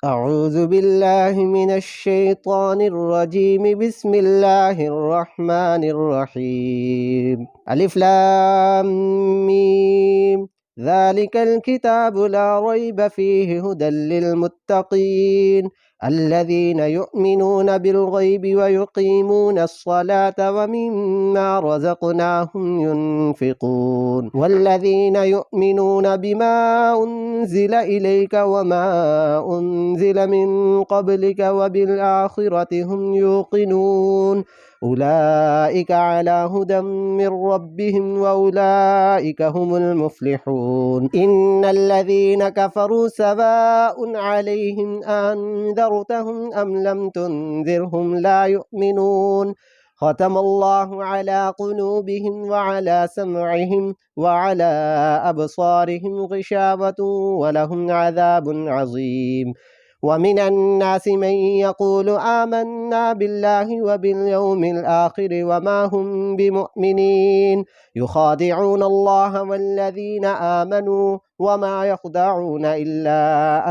أعوذ بالله من الشيطان الرجيم. بسم الله الرحمن الرحيم. ألف لام ميم. ذلك الكتاب لا ريب فيه هدى للمتقين الذين يؤمنون بالغيب ويقيمون الصلاة ومما رزقناهم ينفقون والذين يؤمنون بما أنزل إليك وما أنزل من قبلك وبالآخرة هم يوقنون أولئك على هدى من ربهم وأولئك هم المفلحون. إن الذين كفروا سواء عليهم أنذرتهم أم لم تنذرهم لا يؤمنون ختم الله على قلوبهم وعلى سمعهم وعلى أبصارهم غشاوة ولهم عذاب عظيم. ومن الناس من يقول آمنا بالله وباليوم الآخر وما هم بمؤمنين يخادعون الله والذين آمنوا وما يخدعون إلا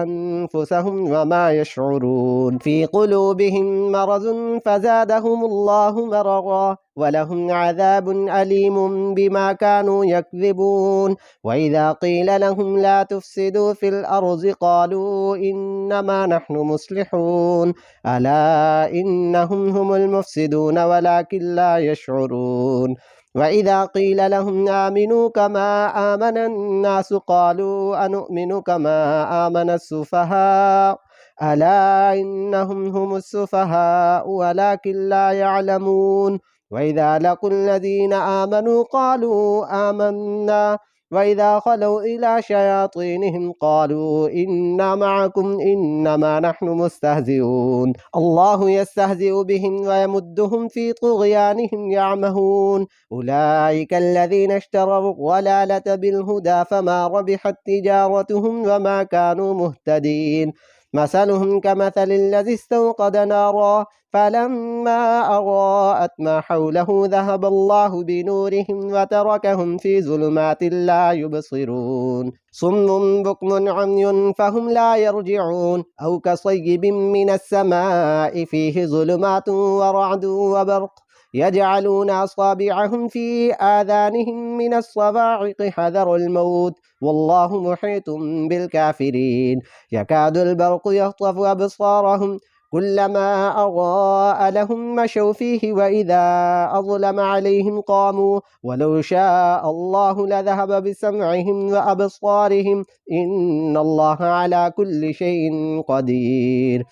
أنفسهم وما يشعرون. في قلوبهم مرض فزادهم الله مرضا ولهم عذاب أليم بما كانوا يكذبون. وإذا قيل لهم لا تفسدوا في الأرض قالوا إنما نحن مصلحون ألا إنهم هم المفسدون ولكن لا يشعرون. وإذا قيل لهم آمنوا كما آمن الناس قالوا أنؤمن كما آمن السفهاء ألا إنهم هم السفهاء ولكن لا يعلمون. وإذا لقوا الذين آمنوا قالوا آمنا وإذا خلوا إلى شياطينهم قالوا إنا معكم إنما نحن مستهزئون. الله يستهزئ بهم ويمدهم في طغيانهم يعمهون. أولئك الذين اشتروا الضلالة بالهدى فما ربحت تجارتهم وما كانوا مهتدين. مثلهم كمثل الذي استوقد نارا فلما أضاءت ما حوله ذهب الله بنورهم وتركهم في ظلمات لا يبصرون. صم بكم عمي فهم لا يرجعون. أو كصيب من السماء فيه ظلمات ورعد وبرق يجعلون أصابعهم في آذانهم من الصواعق حذر الموت والله محيط بالكافرين. يكاد البرق يخطف أبصارهم كلما أضاء لهم مشوا فيه وإذا أظلم عليهم قاموا ولو شاء الله لذهب بسمعهم وأبصارهم إن الله على كل شيء قدير.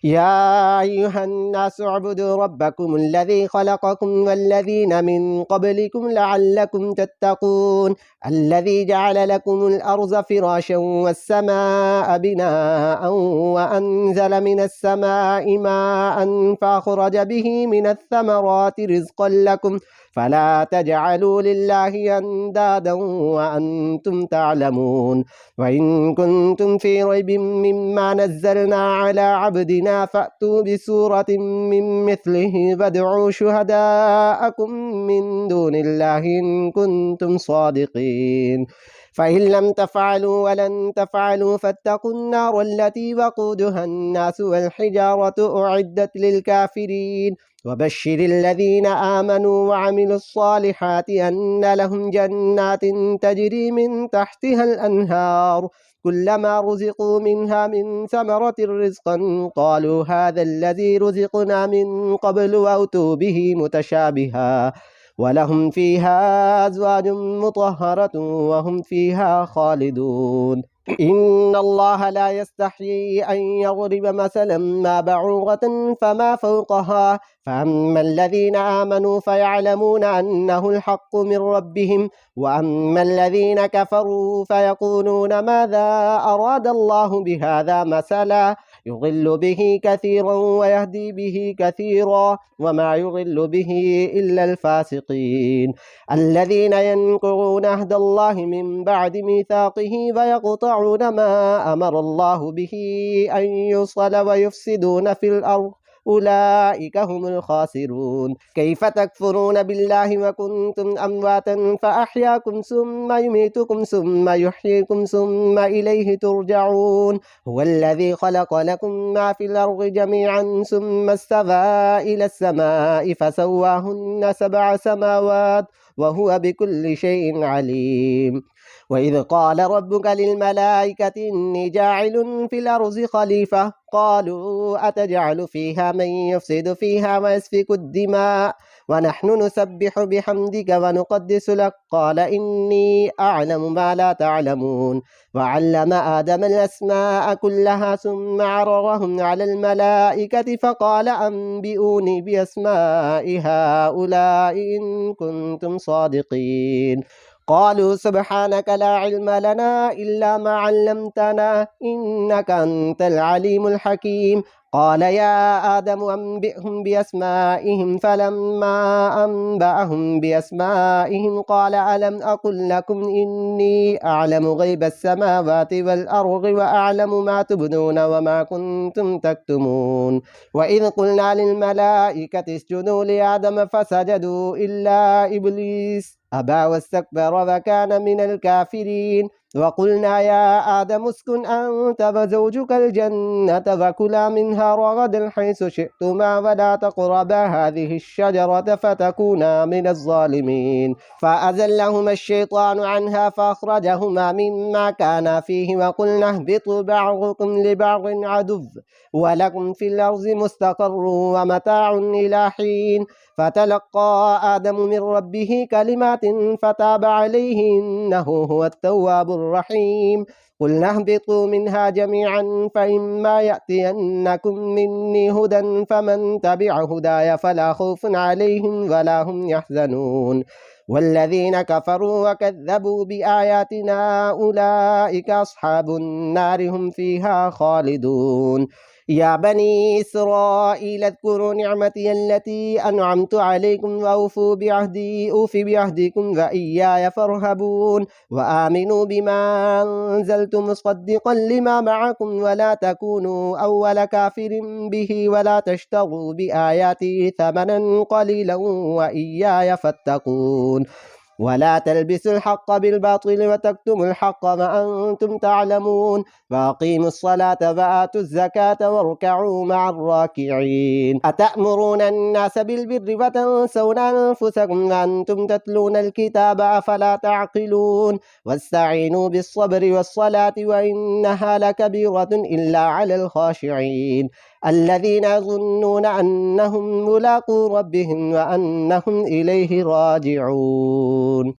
يا أيها الناس اعبدوا ربكم الذي خلقكم والذين من قبلكم لعلكم تتقون الذي جعل لكم الأرض فراشا والسماء بناء وأنزل من السماء ماء فأخرج به من الثمرات رزقا لكم فلا تجعلوا لله أندادا وأنتم تعلمون. وإن كنتم في ريب مما نزلنا على عبدنا فأتوا بسورة من مثله وادعوا شهداءكم من دون الله إن كنتم صادقين. فإن لم تفعلوا ولن تفعلوا فاتقوا النار التي وقودها الناس والحجارة أعدت للكافرين. وبشر الذين آمنوا وعملوا الصالحات أن لهم جنات تجري من تحتها الأنهار كلما رزقوا منها من ثمرة رزقا قالوا هذا الذي رزقنا من قبل وأتوا به متشابها ولهم فيها أزواج مطهرة وهم فيها خالدون. إن الله لا يستحيي أن يضرب مثلا ما بعوضة فما فوقها فأما الذين آمنوا فيعلمون أنه الحق من ربهم وأما الذين كفروا فيقولون ماذا أراد الله بهذا مثلا يضل به كثيرا ويهدي به كثيرا وما يضل به إلا الفاسقين الذين ينقضون عهد الله من بعد ميثاقه ويقطعون ما أمر الله به أن يوصل ويفسدون في الأرض أولئك هم الخاسرون كيف تكفرون بالله وكنتم أمواتا فأحياكم ثم يميتكم ثم يحييكم ثم إليه ترجعون هو الذي خلق لكم ما في الأرض جميعا ثم استوى إلى السماء فسواهن 7 سماوات وهو بكل شيء عليم وإذ قال ربك للملائكة إني جاعل في الأرض خليفة قالوا أتجعل فيها من يفسد فيها ويسفك الدماء ونحن نسبح بحمدك ونقدس لك قال إني أعلم ما لا تعلمون وعلم آدم الأسماء كلها ثم عرضهم على الملائكة فقال أنبئوني بأسماء هؤلاء إن كنتم صادقين قالوا سبحانك لا علم لنا إلا ما علمتنا إنك أنت العليم الحكيم قال يا آدم أنبئهم بأسمائهم فلما أنبأهم بأسمائهم قال ألم أقل لكم إني أعلم غيب السماوات والأرض وأعلم ما تبدون وما كنتم تكتمون وإذ قلنا للملائكة اسجدوا لآدم فسجدوا إلا إبليس أبى واستكبر وكان من الكافرين وقلنا يا آدم اسكن أنت وزوجك الجنة فكلا منها رغدا حيث شئتما ولا تقربا هذه الشجرة فتكونا من الظالمين فأزلهما الشيطان عنها فأخرجهما مما كانا فيه وقلنا اهبطوا بعضكم لبعض عدو ولكم في الأرض مستقر ومتاع إلى حين فتلقى آدم من ربه كلمات فتاب عليه إنه هو التواب الرحيم قلنا اهبطوا منها جميعا فإما يأتينكم مني هدى فمن تبع هداي فلا خوف عليهم ولا هم يحزنون والذين كفروا وكذبوا بآياتنا أولئك أصحاب النار هم فيها خالدون يا بني إسرائيل اذكروا نعمتي التي أنعمت عليكم وأوفوا بعهدي أوف بعهدكم وإياي فارهبون وآمنوا بما أنزلت مصدقا لما معكم ولا تكونوا أول كافر به ولا تشتروا بآياتي ثمنا قليلا وإياي فاتقون ولا تلبسوا الحق بالباطل وتكتموا الحق وأنتم تعلمون وأقيموا الصلاة وآتوا الزكاة واركعوا مع الراكعين أتأمرون الناس بالبر وتنسون أنفسكم وأنتم تتلون الكتاب أفلا تعقلون واستعينوا بالصبر والصلاة وإنها لكبيرة إلا على الخاشعين الذين يظنون أنهم ملاقو ربهم وأنهم إليه راجعون